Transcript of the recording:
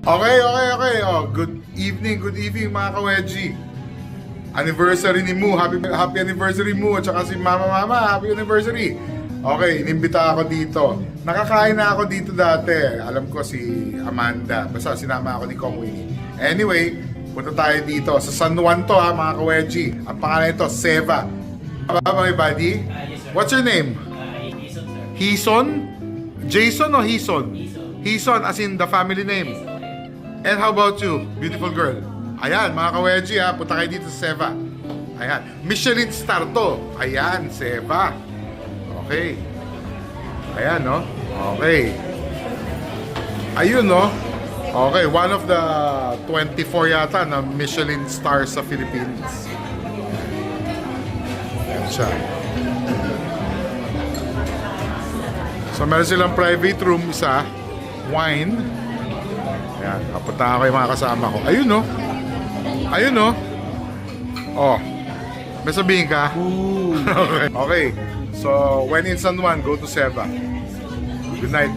Okay. Oh, good evening mga ka-wedgie. Anniversary ni Mu. Happy anniversary Mu. At saka si Mama, happy anniversary. Okay, inimbita ako dito. Nakakain na ako dito dati. Alam ko si Amanda. Basta sinama ako ni Kong Winnie. Anyway, punta tayo dito. Sa San Juan to mga ka-wedgie. Ang pangalan ito, Seva. Bye buddy. Yes, sir. What's your name? Jason, sir. Hison? Jason o Hison? Hison. Hison as in the family name. And how about you, beautiful girl? Ayan, mga ka-wedgie punta kayo dito sa Seva. Ayan, Michelin star to. Ayan, Seva. Okay. Ayan, no? Okay. Ayun, no? Okay, one of the 24 yata na Michelin stars sa Philippines. Ayan siya. So, meron silang private room, isa. Wine. Ayan, kapunta ako yung mga kasama ko. Ayun, no? Ayun, no? Oh. May sabihin ka? Okay. Okay. So, when in San Juan, go to Seva. Good night.